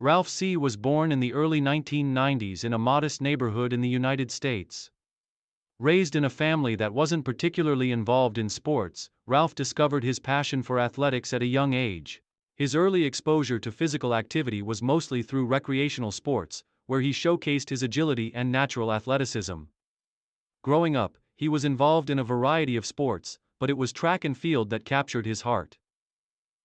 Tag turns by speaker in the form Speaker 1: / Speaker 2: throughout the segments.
Speaker 1: Ralph C. was born in the early 1990s in a modest neighborhood in the United States. Raised in a family that wasn't particularly involved in sports, Ralph discovered his passion for athletics at a young age. His early exposure to physical activity was mostly through recreational sports, where he showcased his agility and natural athleticism. Growing up, he was involved in a variety of sports, but it was track and field that captured his heart.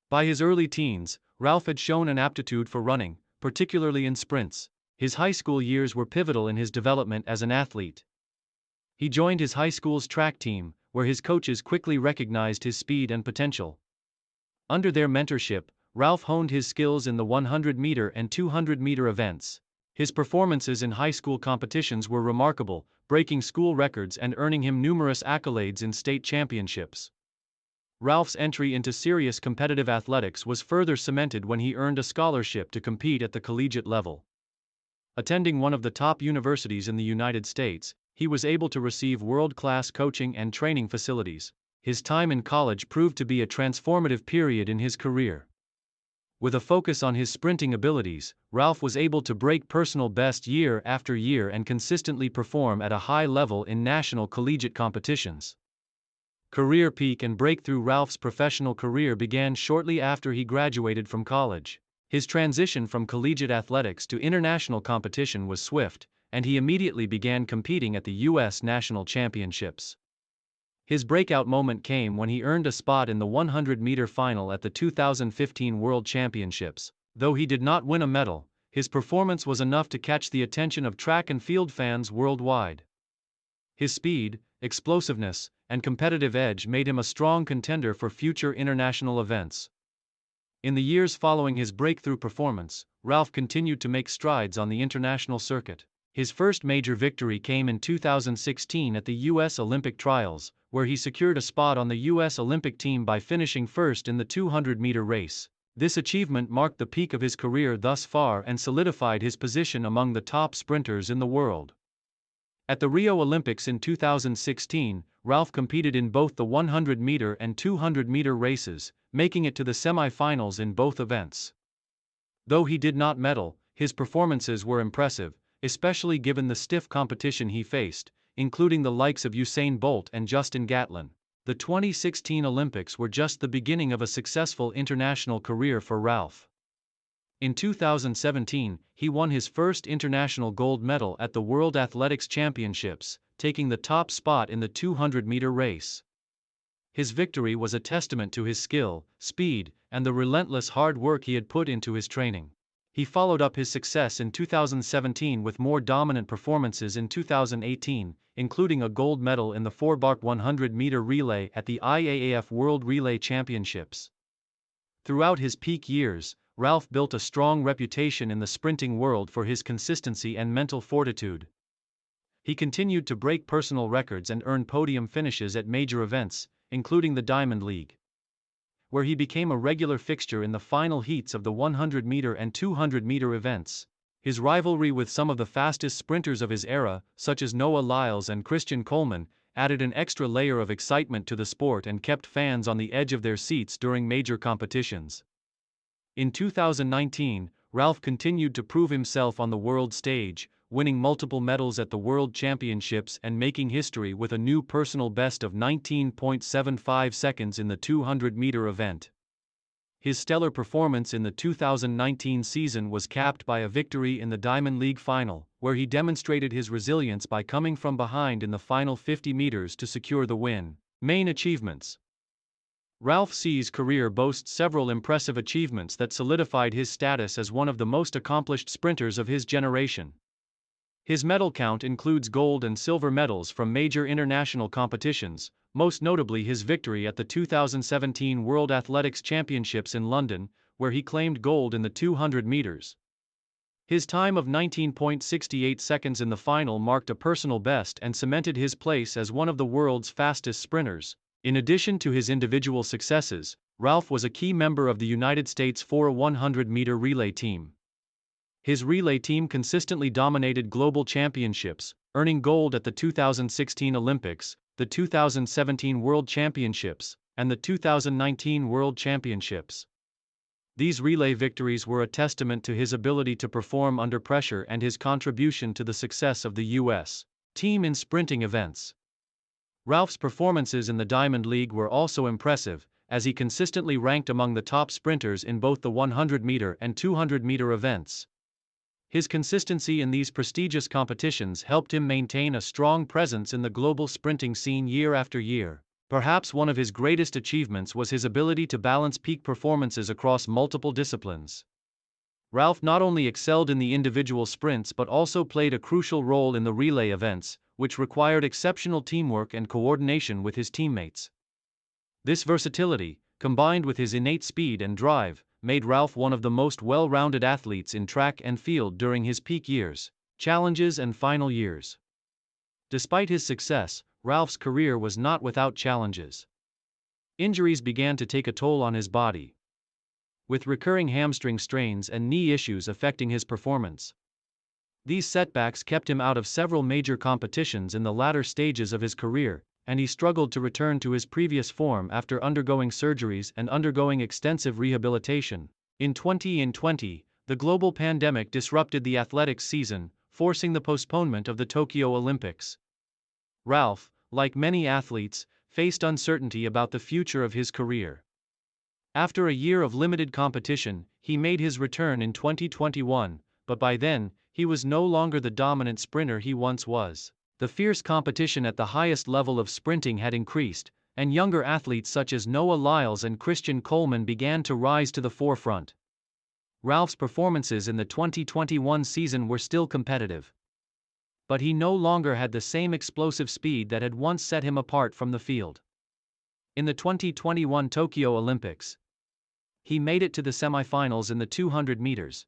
Speaker 1: By his early teens, Ralph had shown an aptitude for running, particularly in sprints. His high school years were pivotal in his development as an athlete. He joined his high school's track team, where his coaches quickly recognized his speed and potential. Under their mentorship, Ralph honed his skills in the 100-meter and 200-meter events. His performances in high school competitions were remarkable, breaking school records and earning him numerous accolades in state championships. Ralph's entry into serious competitive athletics was further cemented when he earned a scholarship to compete at the collegiate level. Attending one of the top universities in the United States, he was able to receive world-class coaching and training facilities. His time in college proved to be a transformative period in his career. With a focus on his sprinting abilities, Ralph was able to break personal best year after year and consistently perform at a high level in national collegiate competitions. Career peak and breakthrough. Ralph's professional career began shortly after he graduated from college. His transition from collegiate athletics to international competition was swift, and he immediately began competing at the U.S. National Championships. His breakout moment came when he earned a spot in the 100-meter final at the 2015 World Championships. Though he did not win a medal, his performance was enough to catch the attention of track and field fans worldwide. His speed, explosiveness, and competitive edge made him a strong contender for future international events. In the years following his breakthrough performance, Ralph continued to make strides on the international circuit. His first major victory came in 2016 at the U.S. Olympic Trials, where he secured a spot on the U.S. Olympic team by finishing first in the 200-meter race. This achievement marked the peak of his career thus far and solidified his position among the top sprinters in the world. At the Rio Olympics in 2016, Ralph competed in both the 100-meter and 200-meter races, making it to the semi-finals in both events. Though he did not medal, his performances were impressive, especially given the stiff competition he faced, including the likes of Usain Bolt and Justin Gatlin. The 2016 Olympics were just the beginning of a successful international career for Ralph. In 2017, he won his first international gold medal at the World Athletics Championships, taking the top spot in the 200-meter race. His victory was a testament to his skill, speed, and the relentless hard work he had put into his training. He followed up his success in 2017 with more dominant performances in 2018, including a gold medal in the 4x 100-meter relay at the IAAF World Relay Championships. Throughout his peak years, Ralph built a strong reputation in the sprinting world for his consistency and mental fortitude. He continued to break personal records and earn podium finishes at major events, including the Diamond League, where he became a regular fixture in the final heats of the 100-meter and 200-meter events. His rivalry with some of the fastest sprinters of his era, such as Noah Lyles and Christian Coleman, added an extra layer of excitement to the sport and kept fans on the edge of their seats during major competitions. In 2019, Ralph continued to prove himself on the world stage, winning multiple medals at the World Championships and making history with a new personal best of 19.75 seconds in the 200-meter event. His stellar performance in the 2019 season was capped by a victory in the Diamond League final, where he demonstrated his resilience by coming from behind in the final 50 meters to secure the win. Main achievements. Ralph C.'s career boasts several impressive achievements that solidified his status as one of the most accomplished sprinters of his generation. His medal count includes gold and silver medals from major international competitions, most notably his victory at the 2017 World Athletics Championships in London, where he claimed gold in the 200 meters. His time of 19.68 seconds in the final marked a personal best and cemented his place as one of the world's fastest sprinters. In addition to his individual successes, Ralph was a key member of the United States 4x100-meter relay team. His relay team consistently dominated global championships, earning gold at the 2016 Olympics, the 2017 World Championships, and the 2019 World Championships. These relay victories were a testament to his ability to perform under pressure and his contribution to the success of the U.S. team in sprinting events. Ralph's performances in the Diamond League were also impressive, as he consistently ranked among the top sprinters in both the 100-meter and 200-meter events. His consistency in these prestigious competitions helped him maintain a strong presence in the global sprinting scene year after year. Perhaps one of his greatest achievements was his ability to balance peak performances across multiple disciplines. Ralph not only excelled in the individual sprints but also played a crucial role in the relay events, which required exceptional teamwork and coordination with his teammates. This versatility, combined with his innate speed and drive, made Ralph one of the most well-rounded athletes in track and field during his peak years, challenges and final years. Despite his success, Ralph's career was not without challenges. Injuries began to take a toll on his body, with recurring hamstring strains and knee issues affecting his performance. These setbacks kept him out of several major competitions in the latter stages of his career, and he struggled to return to his previous form after undergoing surgeries and undergoing extensive rehabilitation. In 2020, the global pandemic disrupted the athletics season, forcing the postponement of the Tokyo Olympics. Ralph, like many athletes, faced uncertainty about the future of his career. After a year of limited competition, he made his return in 2021, but by then, he was no longer the dominant sprinter he once was. The fierce competition at the highest level of sprinting had increased, and younger athletes such as Noah Lyles and Christian Coleman began to rise to the forefront. Ralph's performances in the 2021 season were still competitive, but he no longer had the same explosive speed that had once set him apart from the field. In the 2021 Tokyo Olympics, he made it to the semifinals in the 200 meters,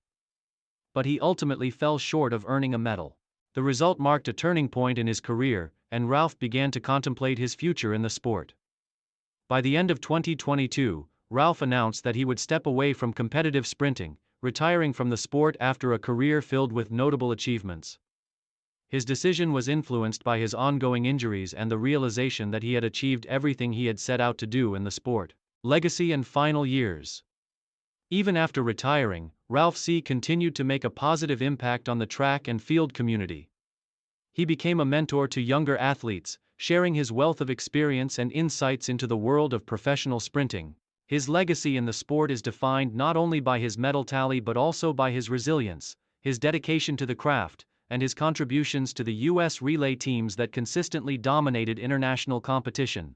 Speaker 1: but he ultimately fell short of earning a medal. The result marked a turning point in his career, and Ralph began to contemplate his future in the sport. By the end of 2022, Ralph announced that he would step away from competitive sprinting, retiring from the sport after a career filled with notable achievements. His decision was influenced by his ongoing injuries and the realization that he had achieved everything he had set out to do in the sport. Legacy and final years. Even after retiring, Ralph C. continued to make a positive impact on the track and field community. He became a mentor to younger athletes, sharing his wealth of experience and insights into the world of professional sprinting. His legacy in the sport is defined not only by his medal tally but also by his resilience, his dedication to the craft, and his contributions to the U.S. relay teams that consistently dominated international competition.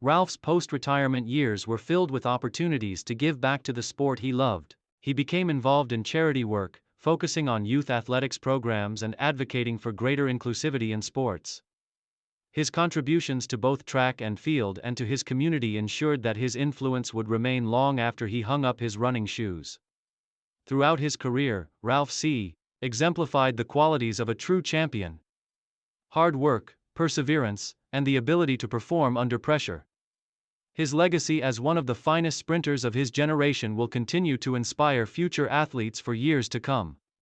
Speaker 1: Ralph's post-retirement years were filled with opportunities to give back to the sport he loved. He became involved in charity work, focusing on youth athletics programs and advocating for greater inclusivity in sports. His contributions to both track and field and to his community ensured that his influence would remain long after he hung up his running shoes. Throughout his career, Ralph C. exemplified the qualities of a true champion: hard work, perseverance, and the ability to perform under pressure. His legacy as one of the finest sprinters of his generation will continue to inspire future athletes for years to come.